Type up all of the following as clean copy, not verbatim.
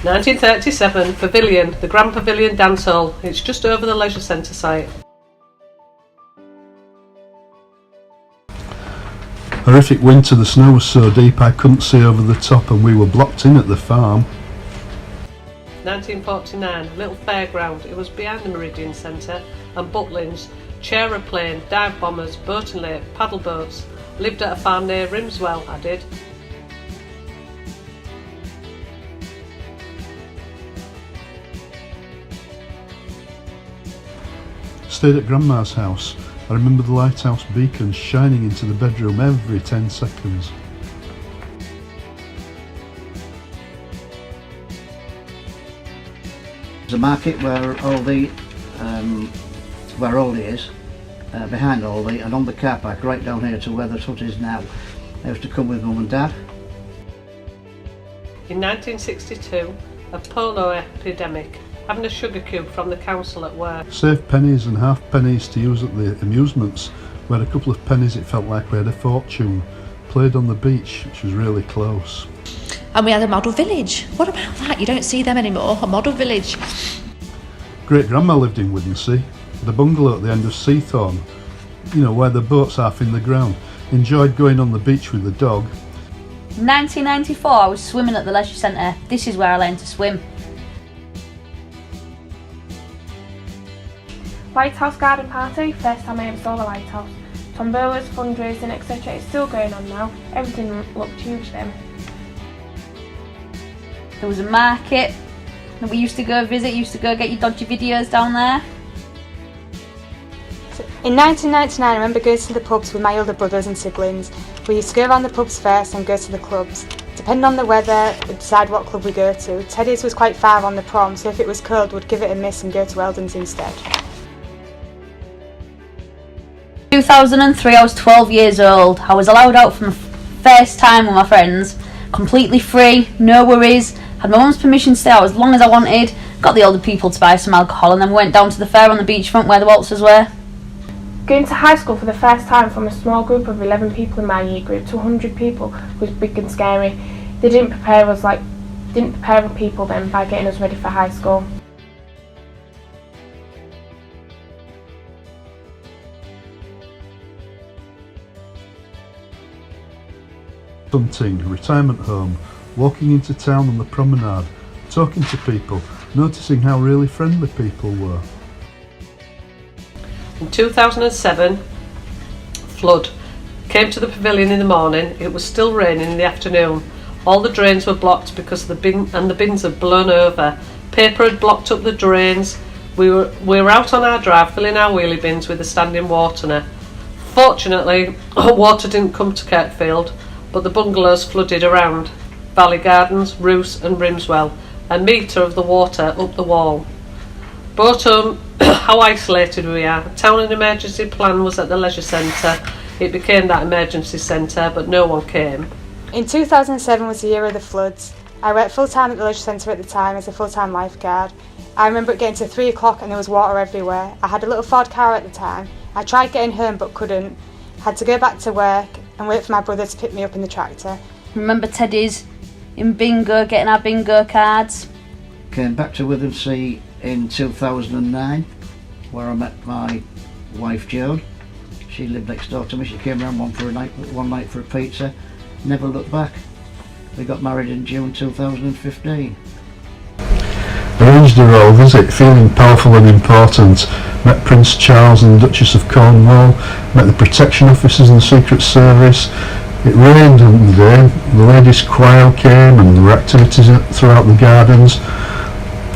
1937, Pavilion, the Grand Pavilion Dance Hall. It's just over the leisure centre site. Horrific winter, the snow was so deep I couldn't see over the top and we were blocked in at the farm. 1949, Little Fairground. It was behind the Meridian Centre and Butlins. Chair-a-plane, dive bombers, boat and lake, paddle boats. Lived at a farm near Rimswell, I did. Stayed at Grandma's house. I remember the lighthouse beacons shining into the bedroom every 10 seconds. There's a market where Aldi is, behind Aldi, and on the car park right down here to where the hut is now. I used to come with Mum and Dad. In 1962, a polo epidemic. Having a sugar cube from the council at work. Saved pennies and half pennies to use at the amusements. We had a couple of pennies, it felt like we had a fortune. Played on the beach, which was really close. And we had a model village. What about that? You don't see them anymore, a model village. Great grandma lived in Withernsea. Had a bungalow at the end of Seathorne, you know, where the boat's half in the ground. Enjoyed going on the beach with the dog. 1994, I was swimming at the leisure centre. This is where I learned to swim. Lighthouse garden party, first time I ever saw the lighthouse. Tombolas, fundraising, etc. It's still going on now. Everything looked huge then. There was a market that we used to go visit, used to go get your dodgy videos down there. In 1999, I remember going to the pubs with my older brothers and siblings. We used to go around the pubs first and go to the clubs. Depending on the weather, we'd decide what club we go to. Teddy's was quite far on the prom, so if it was cold, we'd give it a miss and go to Eldon's instead. 2003, I was 12 years old. I was allowed out for my first time with my friends, completely free, no worries. Had my mum's permission to stay out as long as I wanted, got the older people to buy some alcohol, and then we went down to the fair on the beachfront where the waltzers were. Going to high school for the first time from a small group of 11 people in my year group to 100 people was big and scary. They didn't prepare the people then by getting us ready for high school. Hunting, retirement home, walking into town on the promenade, talking to people, noticing how really friendly people were. In 2007, flood. Came to the pavilion in the morning. It was still raining in the afternoon. All the drains were blocked because the bins had blown over. Paper had blocked up the drains. We were out on our drive filling our wheelie bins with the standing water. Fortunately, water didn't come to Kirkfield, but the bungalows flooded around. Valley Gardens, Roos and Rimswell, a metre of the water up the wall. Brought home how isolated we are. Town and emergency plan was at the leisure centre. It became that emergency centre, but no one came. In 2007 was the year of the floods. I worked full-time at the leisure centre at the time as a full-time lifeguard. I remember it getting to 3 o'clock and there was water everywhere. I had a little Ford car at the time. I tried getting home but couldn't. Had to go back to work and wait for my brother to pick me up in the tractor. Remember Teddy's in bingo, getting our bingo cards. Came back to Withernsea in 2009, where I met my wife Joan. She lived next door to me. She came around one night for a pizza. Never looked back. We got married in June 2015. Arranged a royal visit, feeling powerful and important. Met Prince Charles and the Duchess of Cornwall. Met the protection officers and the Secret Service. It rained on the day. The ladies' choir came and there were activities throughout the gardens.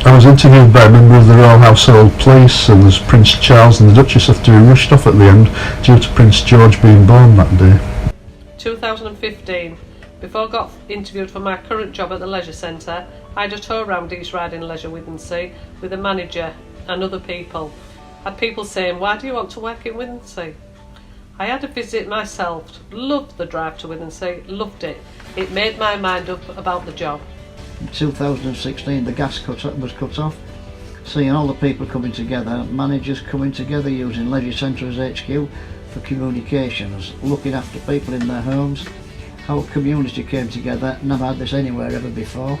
I was interviewed by a member of the Royal Household Police, and as Prince Charles and the Duchess have to be rushed off at the end due to Prince George being born that day. 2015. Before I got interviewed for my current job at the leisure centre, I had a tour around East Riding Leisure Withernsea with a manager and other people. I had people saying, "Why do you want to work in Withernsea?" I had a visit myself, loved the drive to Withernsea, loved it. It made my mind up about the job. In 2016 the gas was cut off. Seeing all the people coming together, managers coming together using Leisure Centre as HQ for communications, looking after people in their homes. Our community came together, never had this anywhere ever before.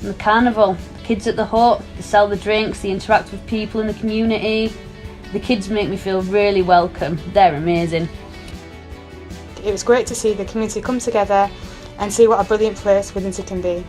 And the carnival, the kids at the hut, they sell the drinks, they interact with people in the community. The kids make me feel really welcome. They're amazing. It was great to see the community come together and see what a brilliant place Withernsea can be.